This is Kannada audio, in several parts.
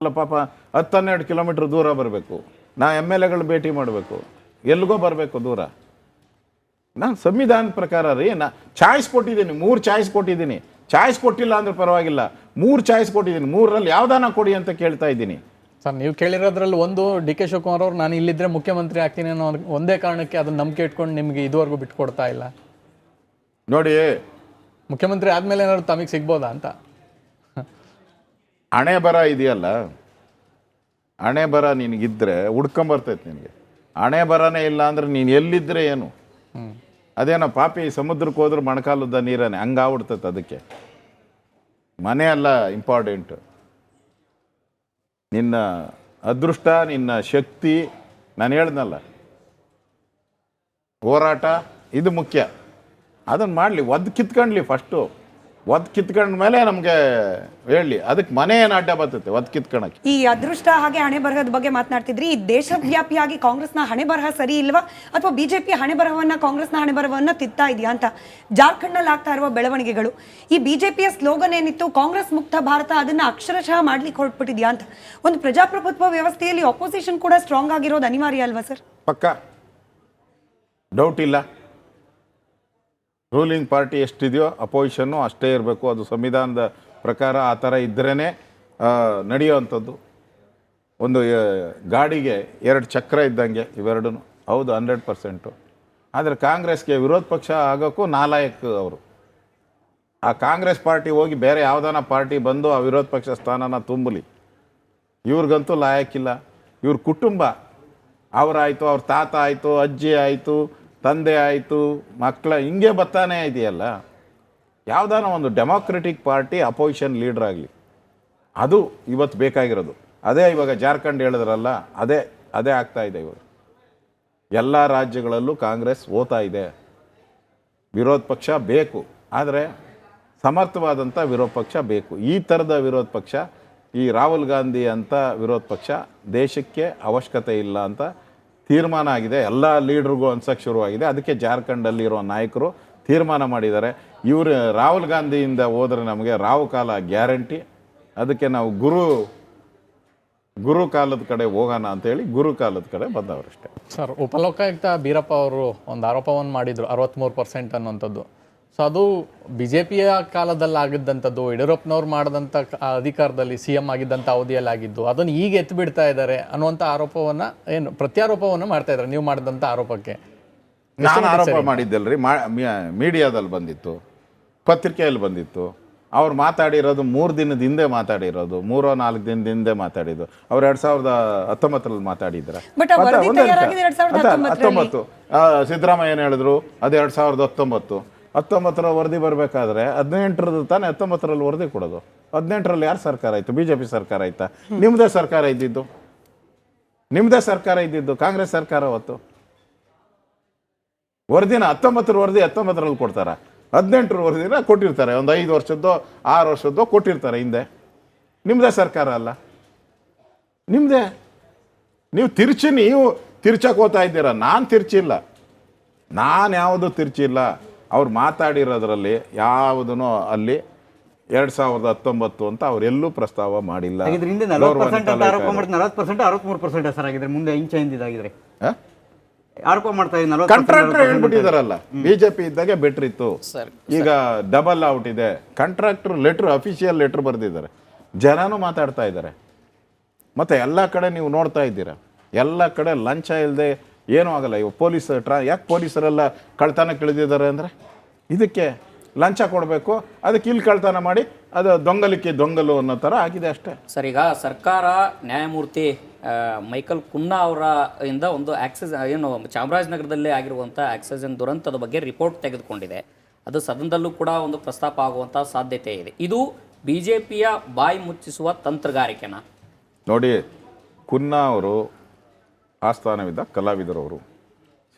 ಅಲ್ಲ ಪಾಪ 10-12 ಕಿಲೋಮೀಟರ್ ದೂರ ಬರಬೇಕು. ನಾ MLAಗಳು ಭೇಟಿ ಮಾಡಬೇಕು, ಎಲ್ಲಿಗೋ ಬರಬೇಕು ದೂರ. ನಾನು ಸಂವಿಧಾನದ ಪ್ರಕಾರ ರೀ ಚಾಯ್ಸ್ ಕೊಟ್ಟಿದ್ದೀನಿ, 3 ಚಾಯ್ಸ್ ಕೊಟ್ಟಿದ್ದೀನಿ. ಚಾಯ್ಸ್ ಕೊಟ್ಟಿಲ್ಲ ಅಂದ್ರೆ ಪರವಾಗಿಲ್ಲ, 3 ಚಾಯ್ಸ್ ಕೊಟ್ಟಿದ್ದೀನಿ, 3ರಲ್ಲಿ ಯಾವ್ದಾನ ಕೊಡಿ ಅಂತ ಕೇಳ್ತಾ ಇದ್ದೀನಿ. ಸರ್, ನೀವು ಕೇಳಿರೋದ್ರಲ್ಲಿ ಒಂದು DK ಶಿವಕುಮಾರ್ ಅವರು ನಾನು ಇಲ್ಲಿದ್ರೆ ಮುಖ್ಯಮಂತ್ರಿ ಆಗ್ತೀನಿ ಅನ್ನೋ ಒಂದೇ ಕಾರಣಕ್ಕೆ ಅದನ್ನ ನಂಬಿಕೆ ಇಟ್ಕೊಂಡು ನಿಮಗೆ ಇದುವರೆಗೂ ಬಿಟ್ಕೊಡ್ತಾ ಇಲ್ಲ. ನೋಡಿ, ಮುಖ್ಯಮಂತ್ರಿ ಆದ್ಮೇಲೆ ಏನಾದ್ರು ತಮಗೆ ಸಿಗ್ಬೋದಾ ಅಂತ. ಹಣೆ ಬರ ಇದೆಯಲ್ಲ, ಹಣೆ ಬರ ನಿನಗಿದ್ರೆ ಹುಡ್ಕೊಂಬರ್ತೈತೆ ನಿನಗೆ. ಹಣೆ ಬರನೇ ಇಲ್ಲ ಅಂದ್ರೆ ನೀನು ಎಲ್ಲಿದ್ರೆ ಏನು, ಅದೇನೋ ಪಾಪಿ ಸಮುದ್ರಕ್ಕೆ ಹೋದ್ರೆ ಮೊಣಕಾಲದ ನೀರನೇ ಹಂಗಾಗ್ಬಿಡ್ತೈತೆ. ಅದಕ್ಕೆ ಮನೆ ಅಲ್ಲ ಇಂಪಾರ್ಟೆಂಟ್, ನಿನ್ನ ಅದೃಷ್ಟ, ನಿನ್ನ ಶಕ್ತಿ, ನಾನು ಹೇಳ್ದಲ್ಲ ಹೋರಾಟ, ಇದು ಮುಖ್ಯ. ಅದನ್ನು ಮಾಡಲಿ, ಒದ್ದು ಕಿತ್ಕೊಂಡ್ಲಿ ಫಸ್ಟು. ಒದ್ದು ಕಿತ್ಕೊಂಡ ಮೇಲೆ ನಮಗೆ ಹೇಳಿ, ಅದಕ್ಕೆ ಮನೆ ಏನು ಅಡ್ಡ ಬರ್ತೈತೆ ಒದ್ದು ಕಿತ್ಕೊಳಕ್ಕೆ. ಈ ಅದೃಷ್ಟ ಹಾಗೆ ಹಣೆ ಬರಹದ ಬಗ್ಗೆ ಮಾತನಾಡ್ತಿದ್ರಿ. ಈ ದೇಶವ್ಯಾಪಿಯಾಗಿ ಕಾಂಗ್ರೆಸ್ನ ಹಣೆ ಬರಹ ಸರಿ ಇಲ್ವಾ, ಅಥವಾ ಬಿಜೆಪಿ ಹಣೆ ಬರಹವನ್ನ ಕಾಂಗ್ರೆಸ್ನ ಹಣೆ ಬರಹವನ್ನ ತಿತ್ತಾ ಇದೆಯಾ ಅಂತ ಜಾರ್ಖಂಡ್ನಲ್ಲಿ ಆಗ್ತಾ ಇರುವ ಬೆಳವಣಿಗೆಗಳು, ಈ ಬಿಜೆಪಿಯ ಸ್ಲೋಗನ್ ಏನಿತ್ತು ಕಾಂಗ್ರೆಸ್ ಮುಕ್ತ ಭಾರತ, ಅದನ್ನ ಅಕ್ಷರಶಃ ಮಾಡ್ಲಿಕ್ಕೆ ಹೊರಟ್ಬಿಟ್ಟಿದ್ಯಾ ಅಂತ. ಒಂದು ಪ್ರಜಾಪ್ರಭುತ್ವ ವ್ಯವಸ್ಥೆಯಲ್ಲಿ ಅಪೋಸಿಷನ್ ಕೂಡ ಸ್ಟ್ರಾಂಗ್ ಆಗಿರೋದು ಅನಿವಾರ್ಯ ಅಲ್ವಾ ಸರ್? ಪಕ್ಕ ಡೌಟ್ ಇಲ್ಲ. ರೂಲಿಂಗ್ ಪಾರ್ಟಿ ಎಷ್ಟಿದೆಯೋ ಅಪೋಸಿಷನ್ನು ಅಷ್ಟೇ ಇರಬೇಕು. ಅದು ಸಂವಿಧಾನದ ಪ್ರಕಾರ ಆ ಥರ ಇದ್ರೇ ನಡೆಯೋವಂಥದ್ದು. ಒಂದು ಗಾಡಿಗೆ 2 ಚಕ್ರ ಇದ್ದಂಗೆ ಇವೆರಡೂ. ಹೌದು, 100%. ಆದರೆ ಕಾಂಗ್ರೆಸ್ಗೆ ವಿರೋಧ ಪಕ್ಷ ಆಗೋಕ್ಕೂ ನಾಲಾಯಕ್ ಅವರು. ಆ ಕಾಂಗ್ರೆಸ್ ಪಾರ್ಟಿ ಹೋಗಿ ಬೇರೆ ಯಾವುದಾನ ಪಾರ್ಟಿ ಬಂದು ಆ ವಿರೋಧ ಪಕ್ಷ ಸ್ಥಾನನ ತುಂಬಲಿ. ಇವ್ರಿಗಂತೂ ಲಾಯಕ್ಕಿಲ್ಲ. ಇವ್ರ ಕುಟುಂಬ, ಅವರಾಯಿತು, ಅವ್ರ ತಾತ ಆಯಿತು, ಅಜ್ಜಿ ಆಯಿತು, ತಂದೆ ಆಯಿತು, ಮಕ್ಕಳ ಹಿಂಗೆ ಬರ್ತಾನೆ ಇದೆಯಲ್ಲ. ಯಾವುದಾನ ಒಂದು ಡೆಮಾಕ್ರೆಟಿಕ್ ಪಾರ್ಟಿ ಅಪೋಸಿಷನ್ ಲೀಡರ್ ಆಗಲಿ, ಅದು ಇವತ್ತು ಬೇಕಾಗಿರೋದು. ಅದೇ ಇವಾಗ ಜಾರ್ಖಂಡ್ ಹೇಳಿದ್ರಲ್ಲ, ಅದೇ ಆಗ್ತಾ ಇದೆ. ಇವಾಗ ಎಲ್ಲ ರಾಜ್ಯಗಳಲ್ಲೂ ಕಾಂಗ್ರೆಸ್ ಹೋಗ್ತಾ ಇದೆ. ವಿರೋಧ ಪಕ್ಷ ಬೇಕು, ಆದರೆ ಸಮರ್ಥವಾದಂಥ ವಿರೋಧ ಪಕ್ಷ ಬೇಕು. ಈ ಥರದ ವಿರೋಧ ಪಕ್ಷ, ಈ ರಾಹುಲ್ ಗಾಂಧಿ ಅಂತ ವಿರೋಧ ಪಕ್ಷ ದೇಶಕ್ಕೆ ಅವಶ್ಯಕತೆ ಇಲ್ಲ ಅಂತ ತೀರ್ಮಾನ ಆಗಿದೆ. ಎಲ್ಲ ಲೀಡ್ರಿಗೂ ಅನ್ಸಕ್ಕೆ ಶುರುವಾಗಿದೆ. ಅದಕ್ಕೆ ಜಾರ್ಖಂಡಲ್ಲಿರೋ ನಾಯಕರು ತೀರ್ಮಾನ ಮಾಡಿದ್ದಾರೆ, ಇವರು ರಾಹುಲ್ ಗಾಂಧಿಯಿಂದ ಹೋದರೆ ನಮಗೆ ರಾವು ಕಾಲ ಗ್ಯಾರಂಟಿ. ಅದಕ್ಕೆ ನಾವು ಗುರು ಕಾಲದ ಕಡೆ ಹೋಗೋಣ ಅಂತೇಳಿ ಗುರು ಕಾಲದ ಕಡೆ ಬಂದವರಷ್ಟೇ. ಸರ್, ಉಪಲೋಕಾಯುಕ್ತ ಬೀರಪ್ಪ ಅವರು ಒಂದು ಆರೋಪವನ್ನು ಮಾಡಿದರು, 63% ಅನ್ನುವಂಥದ್ದು. ಸೊ ಅದು ಬಿಜೆಪಿಯ ಕಾಲದಲ್ಲಿ ಆಗಿದ್ದಂಥದ್ದು, ಯಡಿಯೂರಪ್ಪನವ್ರು ಮಾಡಿದಂಥ ಅಧಿಕಾರದಲ್ಲಿ CM ಆಗಿದ್ದಂಥ ಅವಧಿಯಲ್ಲಿ ಆಗಿದ್ದು, ಅದನ್ನು ಈಗ ಎತ್ತು ಬಿಡ್ತಾ ಇದ್ದಾರೆ ಅನ್ನುವಂಥ ಆರೋಪವನ್ನು, ಏನು ಪ್ರತ್ಯಾರೋಪವನ್ನು ಮಾಡ್ತಾ ಇದ್ದಾರೆ ನೀವು ಮಾಡಿದಂಥ ಆರೋಪಕ್ಕೆ. ನಾನು ಆರೋಪ ಮಾಡಿದ್ದಲ್ರಿ, ಮೀಡಿಯಾದಲ್ಲಿ ಬಂದಿತ್ತು, ಪತ್ರಿಕೆಯಲ್ಲಿ ಬಂದಿತ್ತು. ಅವ್ರು ಮಾತಾಡಿರೋದು 3 ದಿನದ ಹಿಂದೆ ಮಾತಾಡಿರೋದು, 3-4 ದಿನದ ಹಿಂದೆ ಮಾತಾಡಿದ್ದು. ಅವ್ರು 2019ರಲ್ಲಿ ಮಾತಾಡಿದ್ದಾರೆ. 19 ಸಿದ್ದರಾಮಯ್ಯ ಏನು ಹೇಳಿದ್ರು, ಅದು 2019ರ ವರದಿ ಬರಬೇಕಾದ್ರೆ 18ರದ್ದು ತಾನೇ 19ರಲ್ಲಿ ವರದಿ ಕೊಡೋದು. 18ರಲ್ಲಿ ಯಾರು ಸರ್ಕಾರ ಆಯಿತು? BJP ಸರ್ಕಾರ ಆಯ್ತಾ? ನಿಮ್ಮದೇ ಸರ್ಕಾರ ಇದ್ದಿದ್ದು ಕಾಂಗ್ರೆಸ್ ಸರ್ಕಾರ. ಅವತ್ತು ವರದಿನ 19ರ ವರದಿ 19ರಲ್ಲಿ ಕೊಡ್ತಾರ, 18ರ ವರದಿನ ಕೊಟ್ಟಿರ್ತಾರೆ. ಒಂದು 5 ವರ್ಷದ್ದೋ 6 ವರ್ಷದ್ದೋ ಕೊಟ್ಟಿರ್ತಾರೆ ಹಿಂದೆ. ನಿಮ್ಮದೇ ಸರ್ಕಾರ ಅಲ್ಲ, ನಿಮ್ಮದೇ. ನೀವು ತಿರ್ಚಕ್ಕೆ ಹೋಗ್ತಾ ಇದ್ದೀರಾ. ನಾನು ತಿರ್ಚಿಲ್ಲ, ನಾನು ಯಾವುದು ತಿರ್ಚಿಲ್ಲ. ಅವ್ರು ಮಾತಾಡಿರೋದ್ರಲ್ಲಿ ಯಾವುದೂ ಅಲ್ಲಿ 2019 ಅಂತ ಅವರೆಲ್ಲೂ ಪ್ರಸ್ತಾವ ಮಾಡಿಲ್ಲ. ಕಾಂಟ್ರಾಕ್ಟರ್ ಹೇಳ್ಬಿಟ್ಟಿದಾರಲ್ಲ, ಬಿಜೆಪಿ ಇದ್ದಾಗೆ ಬೆಟರ್ ಇತ್ತು, ಈಗ ಡಬಲ್ ಔಟ್ ಇದೆ. ಕಾಂಟ್ರಾಕ್ಟರ್ ಲೆಟರ್, ಅಫಿಷಿಯಲ್ ಲೆಟರ್ ಬರೆದಿದ್ದಾರೆ, ಜನನೂ ಮಾತಾಡ್ತಾ ಇದ್ದಾರೆ. ಮತ್ತೆ ಎಲ್ಲ ಕಡೆ ನೀವು ನೋಡ್ತಾ ಇದ್ದೀರಾ, ಎಲ್ಲ ಕಡೆ ಲಂಚ ಇಲ್ಲದೆ ಏನೂ ಆಗಲ್ಲ. ಇವು ಯಾಕೆ ಪೊಲೀಸರೆಲ್ಲ ಕಳ್ತನಕ್ಕೆ ಇಳಿದಿದ್ದಾರೆ ಅಂದರೆ ಇದಕ್ಕೆ ಲಂಚ ಕೊಡಬೇಕು, ಅದಕ್ಕೆ ಇಲ್ಲಿ ಕಳ್ತನ ಮಾಡಿ ಅದು ದೊಂಗಲು ಅನ್ನೋ ಥರ ಆಗಿದೆ ಅಷ್ಟೇ. ಸರ್, ಈಗ ಸರ್ಕಾರ ನ್ಯಾಯಮೂರ್ತಿ ಮೈಕಲ್ ಕುನ್ನಾ ಅವರ ಇಂದ ಒಂದು ಏನು ಚಾಮರಾಜನಗರದಲ್ಲೇ ಆಗಿರುವಂಥ ಆಕ್ಸಿಜನ್ ದುರಂತದ ಬಗ್ಗೆ ರಿಪೋರ್ಟ್ ತೆಗೆದುಕೊಂಡಿದೆ. ಅದು ಸದನದಲ್ಲೂ ಕೂಡ ಒಂದು ಪ್ರಸ್ತಾಪ ಆಗುವಂಥ ಸಾಧ್ಯತೆ ಇದೆ. ಇದು BJPಯ ಬಾಯಿ ಮುಚ್ಚಿಸುವ ತಂತ್ರಗಾರಿಕೆನಾ? ನೋಡಿ, ಕುನ್ನಾ ಅವರು ಆಸ್ಥಾನವಿದ್ದ ಕಲಾವಿದರು. ಅವರು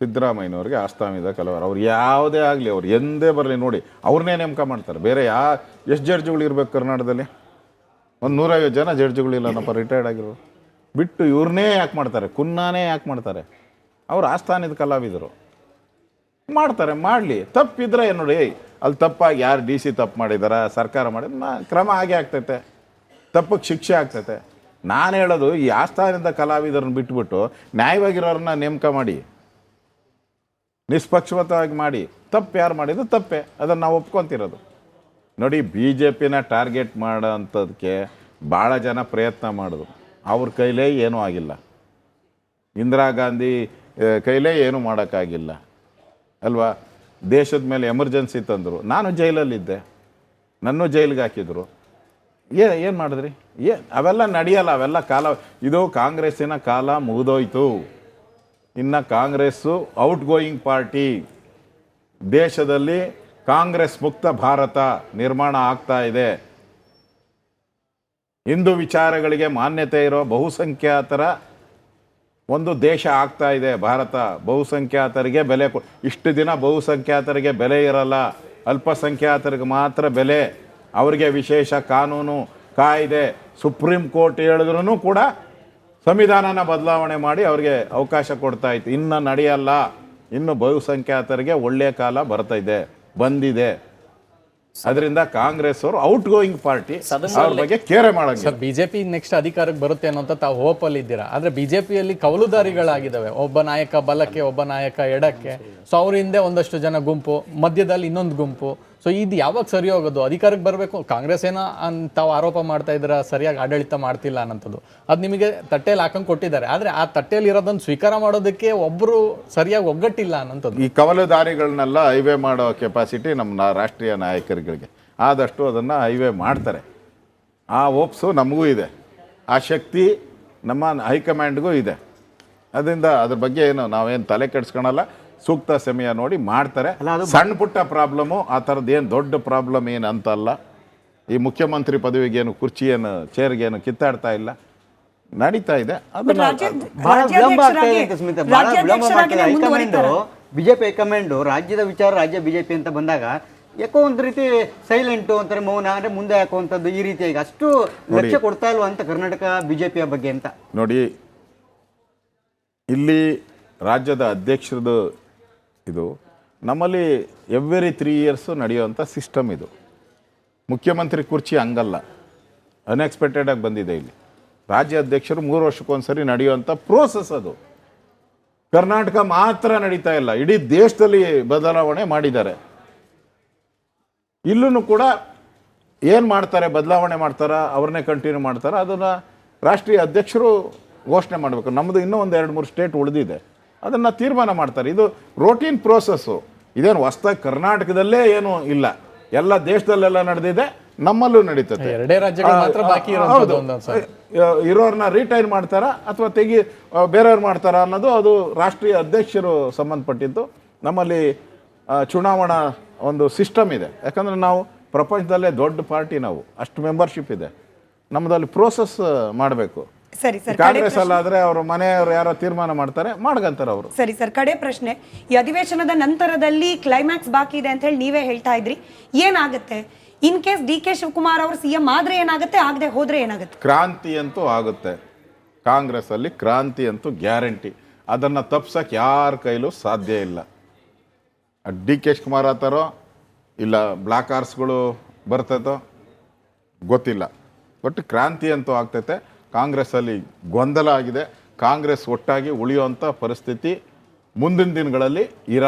ಸಿದ್ದರಾಮಯ್ಯನವ್ರಿಗೆ ಆಸ್ಥಾನವಿದ್ದ ಕಲಾವಿದರು. ಅವ್ರು ಯಾವುದೇ ಆಗಲಿ, ಅವ್ರು ಎಂದೇ ಬರಲಿ, ನೋಡಿ ಅವ್ರನ್ನೇ ನೇಮಕ ಮಾಡ್ತಾರೆ. ಬೇರೆ ಎಷ್ಟು ಜಡ್ಜ್ಗಳು ಇರ್ಬೇಕು ಕರ್ನಾಟಕದಲ್ಲಿ? ಒಂದು 150 ಜನ ಜಡ್ಜ್ಗಳಿಲ್ಲನಪ್ಪ ರಿಟೈರ್ಡ್ ಆಗಿರೋ ಬಿಟ್ಟು ಇವ್ರನ್ನೇ ಯಾಕೆ ಮಾಡ್ತಾರೆ? ಕುನ್ನಾನೇ ಯಾಕೆ ಮಾಡ್ತಾರೆ? ಅವ್ರು ಆಸ್ಥಾನದ ಕಲಾವಿದರು ಮಾಡ್ತಾರೆ, ಮಾಡಲಿ. ತಪ್ಪಿದ್ರೆ ನೋಡಿ, ಅಲ್ಲಿ ತಪ್ಪಾಗಿ ಯಾರು DC ತಪ್ಪು ಮಾಡಿದಾರ, ಸರ್ಕಾರ ಮಾಡಿದ ಕ್ರಮ ಹಾಗೆ ಆಗ್ತೈತೆ, ತಪ್ಪಕ್ಕೆ ಶಿಕ್ಷೆ ಆಗ್ತೈತೆ. ನಾನು ಹೇಳೋದು ಈ ಆಸ್ಥಾನದಿಂದ ಕಲಾವಿದರನ್ನ ಬಿಟ್ಬಿಟ್ಟು ನ್ಯಾಯವಾಗಿರೋರನ್ನ ನೇಮಕ ಮಾಡಿ, ನಿಷ್ಪಕ್ಷಪಾತವಾಗಿ ಮಾಡಿ. ತಪ್ಪು ಯಾರು ಮಾಡಿದ್ರು ತಪ್ಪೇ, ಅದನ್ನು ನಾವು ಒಪ್ಕೊತಿರೋದು. ನೋಡಿ, ಬಿ ಜೆ ಪಿನ ಟಾರ್ಗೆಟ್ ಮಾಡೋ ಅಂಥದ್ದಕ್ಕೆ ಭಾಳ ಜನ ಪ್ರಯತ್ನ ಮಾಡಿದ್ರು, ಅವ್ರ ಕೈಲೇ ಏನೂ ಆಗಿಲ್ಲ. ಇಂದಿರಾ ಗಾಂಧಿ ಕೈಲೇ ಏನೂ ಮಾಡೋಕ್ಕಾಗಿಲ್ಲ ಅಲ್ವಾ. ದೇಶದ ಮೇಲೆ ಎಮರ್ಜೆನ್ಸಿ ತಂದರು, ನಾನು ಜೈಲಲ್ಲಿದ್ದೆ, ನನ್ನೂ ಜೈಲಿಗೆ ಹಾಕಿದ್ರು. ಏನು ಮಾಡಿದ್ರಿ? ಅವೆಲ್ಲ ನಡೆಯಲ್ಲ, ಅವೆಲ್ಲ ಕಾಲ. ಇದು ಕಾಂಗ್ರೆಸ್ಸಿನ ಕಾಲ ಮುಗಿದೋಯ್ತು. ಇನ್ನು ಕಾಂಗ್ರೆಸ್ಸು ಔಟ್ ಗೋಯಿಂಗ್ ಪಾರ್ಟಿ. ದೇಶದಲ್ಲಿ ಕಾಂಗ್ರೆಸ್ ಮುಕ್ತ ಭಾರತ ನಿರ್ಮಾಣ ಆಗ್ತಾ ಇದೆ. ಹಿಂದೂ ವಿಚಾರಗಳಿಗೆ ಮಾನ್ಯತೆ ಇರೋ ಬಹುಸಂಖ್ಯಾತರ ಒಂದು ದೇಶ ಆಗ್ತಾ ಇದೆ ಭಾರತ. ಬಹುಸಂಖ್ಯಾತರಿಗೆ ಬೆಲೆ ಇಷ್ಟು ದಿನ ಬಹುಸಂಖ್ಯಾತರಿಗೆ ಬೆಲೆ ಇರಲ್ಲ, ಅಲ್ಪಸಂಖ್ಯಾತರಿಗೆ ಮಾತ್ರ ಬೆಲೆ. ಅವರಿಗೆ ವಿಶೇಷ ಕಾನೂನು ಕಾಯ್ದೆ, ಸುಪ್ರೀಂ ಕೋರ್ಟ್ ಹೇಳಿದ್ರೂ ಕೂಡ ಸಂವಿಧಾನನ ಬದಲಾವಣೆ ಮಾಡಿ ಅವ್ರಿಗೆ ಅವಕಾಶ ಕೊಡ್ತಾ ಇತ್ತು. ಇನ್ನು ನಡೆಯಲ್ಲ. ಇನ್ನು ಬಹುಸಂಖ್ಯಾತರಿಗೆ ಒಳ್ಳೆಯ ಕಾಲ ಬರ್ತಾ ಇದೆ, ಬಂದಿದೆ. ಅದರಿಂದ ಕಾಂಗ್ರೆಸ್ ಅವರು ಔಟ್ ಗೋಯಿಂಗ್ ಪಾರ್ಟಿ, ಅವ್ರ ಬಗ್ಗೆ ಕೇರೆ ಮಾಡೋಂಗಿಲ್ಲ. ಸರ್, ಬಿಜೆಪಿ ನೆಕ್ಸ್ಟ್ ಅಧಿಕಾರಕ್ಕೆ ಬರುತ್ತೆ ಅನ್ನೋಂಥ ತಾವು ಹೋಪಲ್ಲಿ ಇದ್ದೀರಾ. ಆದರೆ ಬಿಜೆಪಿಯಲ್ಲಿ ಕವಲುದಾರಿಗಳಾಗಿದ್ದಾವೆ. ಒಬ್ಬ ನಾಯಕ ಬಲಕ್ಕೆ, ಒಬ್ಬ ನಾಯಕ ಎಡಕ್ಕೆ. ಸೊ ಅವ್ರ ಹಿಂದೆ ಒಂದಷ್ಟು ಜನ ಗುಂಪು, ಮಧ್ಯದಲ್ಲಿ ಇನ್ನೊಂದು ಗುಂಪು. ಸೊ ಇದು ಯಾವಾಗ ಸರಿ ಹೋಗೋದು? ಅಧಿಕಾರಕ್ಕೆ ಬರಬೇಕು, ಕಾಂಗ್ರೆಸ್ ಏನೋ ತಾವು ಆರೋಪ ಮಾಡ್ತಾ ಇದ್ದೀರಾ ಸರಿಯಾಗಿ ಆಡಳಿತ ಮಾಡ್ತಿಲ್ಲ ಅನ್ನೋಂಥದ್ದು. ಅದು ನಿಮಗೆ ತಟ್ಟೆಯಲ್ಲಿ ಹಾಕೊಂಡು ಕೊಟ್ಟಿದ್ದಾರೆ. ಆದರೆ ಆ ತಟ್ಟೆಯಲ್ಲಿ ಇರೋದನ್ನು ಸ್ವೀಕಾರ ಮಾಡೋದಕ್ಕೆ ಒಬ್ಬರು ಸರಿಯಾಗಿ ಒಗ್ಗಟ್ಟಿಲ್ಲ ಅನ್ನೋಂಥದ್ದು. ಈ ಕವಲುದಾರಿಗಳನ್ನೆಲ್ಲ ಹೈವೇ ಮಾಡೋ ಕೆಪಾಸಿಟಿ ನಮ್ಮ ರಾಷ್ಟ್ರೀಯ ನಾಯಕರುಗಳಿಗೆ. ಆದಷ್ಟು ಅದನ್ನು ಹೈವೇ ಮಾಡ್ತಾರೆ. ಆ ಓಪ್ಸು ನಮಗೂ ಇದೆ, ಆ ಶಕ್ತಿ ನಮ್ಮ ಹೈಕಮಾಂಡ್ಗೂ ಇದೆ. ಅದರಿಂದ ಅದ್ರ ಬಗ್ಗೆ ಏನು ನಾವೇನು ತಲೆ ಕೆಡಿಸ್ಕೊಳಲ್ಲ. ಸೂಕ್ತ ಸಮಯ ನೋಡಿ ಮಾಡ್ತಾರೆ. ಸಣ್ಣ ಪುಟ್ಟ ಪ್ರಾಬ್ಲಮ್ಮು, ಆ ಥರದ್ದು ಏನು ದೊಡ್ಡ ಪ್ರಾಬ್ಲಮ್ ಏನು ಅಂತಲ್ಲ. ಈ ಮುಖ್ಯಮಂತ್ರಿ ಪದವಿಗೇನು ಕುರ್ಚಿಯೇನು ಚೇರ್ಗೇನು ಕಿತ್ತಾಡ್ತಾ ಇಲ್ಲ, ನಡೀತಾ ಇದೆ. ಅದನ್ನ ಬಹಳ ವಿಳಂಬ ಆಗ್ತಾ ಇದೆ ಅಂತ ಸ್ಮಿತಾ, ಬಹಳ ವಿಳಂಬ ಮಾಡ್ತಾರೆ ಹೈಕಮಾಂಡು. ಬಿಜೆಪಿ ಹೈಕಮಾಂಡು ರಾಜ್ಯದ ವಿಚಾರ ರಾಜ್ಯ ಬಿಜೆಪಿ ಅಂತ ಬಂದಾಗ ಯಾಕೋ ಒಂದು ರೀತಿ ಸೈಲೆಂಟು ಅಂತಾರೆ, ಮೌನ, ಅಂದರೆ ಮುಂದೆ ಹಾಕುವಂಥದ್ದು ಈ ರೀತಿಯಾಗಿ ಅಷ್ಟು ಲಕ್ಷ್ಯ ಕೊಡ್ತಾ ಇಲ್ವ ಅಂತ ಕರ್ನಾಟಕ ಬಿಜೆಪಿಯ ಬಗ್ಗೆ ಅಂತ ನೋಡಿ. ಇಲ್ಲಿ ರಾಜ್ಯದ ಅಧ್ಯಕ್ಷರದು ಇದು ನಮ್ಮಲ್ಲಿ ಎವ್ರಿ 3 years ನಡೆಯುವಂಥ ಸಿಸ್ಟಮ್ ಇದು. ಮುಖ್ಯಮಂತ್ರಿ ಕುರ್ಚಿ ಹಂಗಲ್ಲ, ಅನ್ಎಕ್ಸ್ಪೆಕ್ಟೆಡಾಗಿ ಬಂದಿದೆ. ಇಲ್ಲಿ ರಾಜ್ಯ ಅಧ್ಯಕ್ಷರು 3 ವರ್ಷಕ್ಕೊಂದ್ಸರಿ ನಡೆಯುವಂಥ ಪ್ರೋಸೆಸ್ ಅದು. ಕರ್ನಾಟಕ ಮಾತ್ರ ನಡೀತಾ ಇಲ್ಲ, ಇಡೀ ದೇಶದಲ್ಲಿ ಬದಲಾವಣೆ ಮಾಡಿದ್ದಾರೆ. ಇಲ್ಲೂ ಕೂಡ ಏನು ಮಾಡ್ತಾರೆ, ಬದಲಾವಣೆ ಮಾಡ್ತಾರ, ಅವ್ರನ್ನೇ ಕಂಟಿನ್ಯೂ ಮಾಡ್ತಾರೆ, ಅದನ್ನು ರಾಷ್ಟ್ರೀಯ ಅಧ್ಯಕ್ಷರು ಘೋಷಣೆ ಮಾಡಬೇಕು. ನಮ್ಮದು ಇನ್ನೂ ಒಂದು 2-3 ಸ್ಟೇಟ್ ಉಳಿದಿದೆ, ಅದನ್ನು ತೀರ್ಮಾನ ಮಾಡ್ತಾರೆ. ಇದು ರೋಟೀನ್ ಪ್ರೋಸೆಸ್ಸು. ಇದೇನು ಹೊಸ್ದಾಗಿ ಕರ್ನಾಟಕದಲ್ಲೇ ಏನು ಇಲ್ಲ, ಎಲ್ಲ ದೇಶದಲ್ಲೆಲ್ಲ ನಡೆದಿದೆ, ನಮ್ಮಲ್ಲೂ ನಡೀತದೆ. ಎರಡೇ ರಾಜ್ಯಗಳು ಮಾತ್ರ ಬಾಕಿ ಇರೋದು. ಇರೋರನ್ನ ರಿಟೈನ್ ಮಾಡ್ತಾರ ಅಥವಾ ಬೇರೆಯವ್ರು ಮಾಡ್ತಾರ ಅನ್ನೋದು ಅದು ರಾಷ್ಟ್ರೀಯ ಅಧ್ಯಕ್ಷರು ಸಂಬಂಧಪಟ್ಟಿದ್ದು. ನಮ್ಮಲ್ಲಿ ಚುನಾವಣಾ ಒಂದು ಸಿಸ್ಟಮ್ ಇದೆ. ಯಾಕಂದರೆ ನಾವು ಪ್ರಪಂಚದಲ್ಲೇ ದೊಡ್ಡ ಪಾರ್ಟಿ, ನಾವು ಅಷ್ಟು ಮೆಂಬರ್ಶಿಪ್ ಇದೆ. ನಮ್ಮದಲ್ಲಿ ಪ್ರೋಸೆಸ್ ಮಾಡಬೇಕು. ಸರಿ ಸರ್, ಕಾಂಗ್ರೆಸ್ ಅಲ್ಲಾದ್ರೆ ಅವ್ರ ಮನೆಯವರು ಯಾರೋ ತೀರ್ಮಾನ ಮಾಡ್ತಾರೆ, ಮಾಡ್ಕಂತಾರೆ ಅವರು. ಸರಿ ಸರ್, ಕಡೆ ಪ್ರಶ್ನೆ. ಈ ಅಧಿವೇಶನದ ನಂತರದಲ್ಲಿ ಕ್ಲೈಮ್ಯಾಕ್ಸ್ ಬಾಕಿ ಇದೆ ಅಂತ ಹೇಳಿ ನೀವೇ ಹೇಳ್ತಾ ಇದ್ರಿ. ಏನಾಗುತ್ತೆ in case D K Shivakumar ಅವರು ಸಿಎಂ ಆದ್ರೆ ಏನಾಗುತ್ತೆ, ಆಗದೆ ಹೋದ್ರೆ ಏನಾಗುತ್ತೆ? ಕ್ರಾಂತಿ ಅಂತೂ ಆಗುತ್ತೆ. ಕಾಂಗ್ರೆಸ್ ಅಲ್ಲಿ ಕ್ರಾಂತಿ ಅಂತೂ ಗ್ಯಾರಂಟಿ. ಅದನ್ನು ತಪ್ಸಕ್ಕೆ ಯಾರ ಕೈಲೂ ಸಾಧ್ಯ ಇಲ್ಲ. ಡಿ ಕೆ ಶಿವಕುಮಾರ್ ಆತಾರೋ ಇಲ್ಲ ಬ್ಲಾಕ್ ಆರ್ಸ್ಗಳು ಬರ್ತೈತೋ ಗೊತ್ತಿಲ್ಲ, ಬಟ್ ಕ್ರಾಂತಿ ಅಂತೂ ಆಗ್ತೈತೆ. ಕಾಂಗ್ರೆಸ್ಸಲ್ಲಿ ಗೊಂದಲ ಆಗಿದೆ. ಕಾಂಗ್ರೆಸ್ ಒಟ್ಟಾಗಿ ಉಳಿಯುವಂಥ ಪರಿಸ್ಥಿತಿ ಮುಂದಿನ ದಿನಗಳಲ್ಲಿ